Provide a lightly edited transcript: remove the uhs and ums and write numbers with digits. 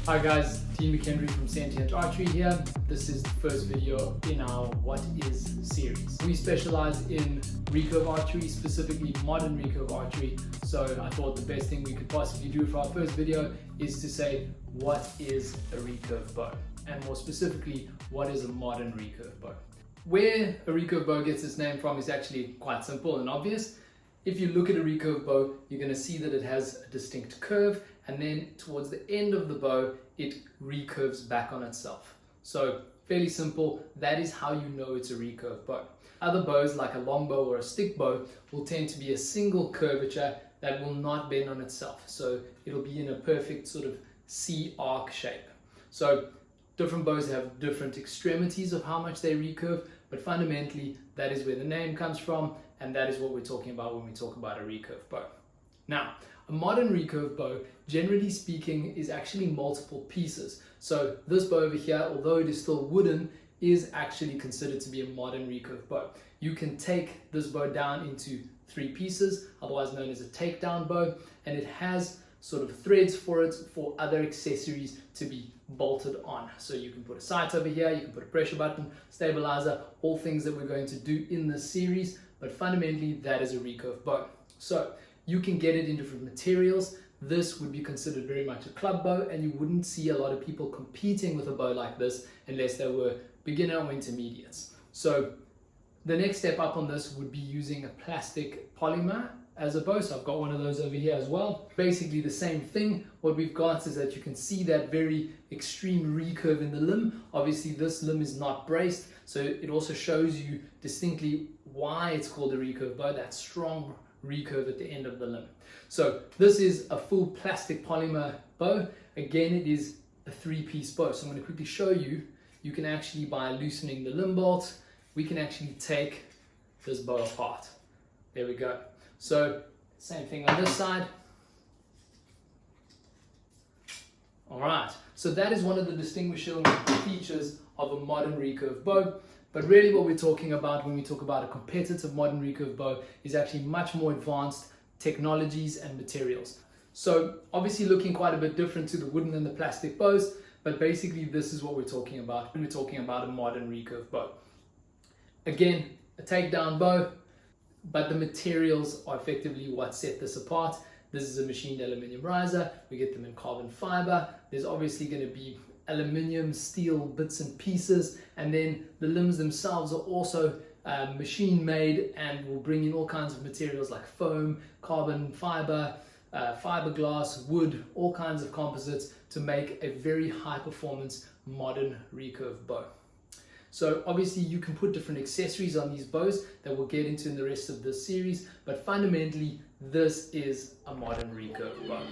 Hi guys, Team McHenry from Sentient Archery here. This is the first video in our What Is series. We specialize in recurve archery, specifically modern recurve archery. So I thought the best thing we could possibly do for our first video is to say, what is a recurve bow? And more specifically, what is a modern recurve bow? Where a recurve bow gets its name from is actually quite simple and obvious. If you look at a recurve bow, you're going to see that it has a distinct curve, and then towards the end of the bow, it recurves back on itself. So fairly simple, that is how you know it's a recurve bow. Other bows like a long bow or a stick bow will tend to be a single curvature that will not bend on itself. So it'll be in a perfect sort of C arc shape. So different bows have different extremities of how much they recurve, but fundamentally that is where the name comes from, and that is what we're talking about when we talk about a recurve bow. Now, a modern recurve bow, generally speaking, is actually multiple pieces. So this bow over here, although it is still wooden, is actually considered to be a modern recurve bow. You can take this bow down into 3 pieces, otherwise known as a takedown bow, and it has sort of threads for it for other accessories to be bolted on. So you can put a sight over here, you can put a pressure button, stabilizer, all things that we're going to do in this series, but fundamentally that is a recurve bow. So you can get it in different materials. This would be considered very much a club bow, and you wouldn't see a lot of people competing with a bow like this unless they were beginner or intermediates. So the next step up on this would be using a plastic polymer as a bow. So I've got one of those over here as well. Basically the same thing. What we've got is that you can see that very extreme recurve in the limb. Obviously this limb is not braced, so it also shows you distinctly why it's called a recurve bow, that strong recurve at the end of the limb. So this is a full plastic polymer bow. Again, it is a 3-piece bow. So I'm going to quickly show you. You can actually, by loosening the limb bolt, we can actually take this bow apart. There we go. So same thing on this side. All right, so that is one of the distinguishing features of a modern recurve bow. But really what we're talking about when we talk about a competitive modern recurve bow is actually much more advanced technologies and materials. So obviously looking quite a bit different to the wooden and the plastic bows, but basically this is what we're talking about when we're talking about a modern recurve bow. Again, a takedown bow, but the materials are effectively what set this apart. This is a machined aluminium riser. We get them in carbon fiber. There's obviously going to be aluminium, steel bits and pieces, and then the limbs themselves are also machine made, and will bring in all kinds of materials like foam, carbon fiber, fiberglass, wood, all kinds of composites to make a very high performance modern recurve bow. So obviously you can put different accessories on these bows that we'll get into in the rest of this series, but fundamentally this is a modern recurve bow.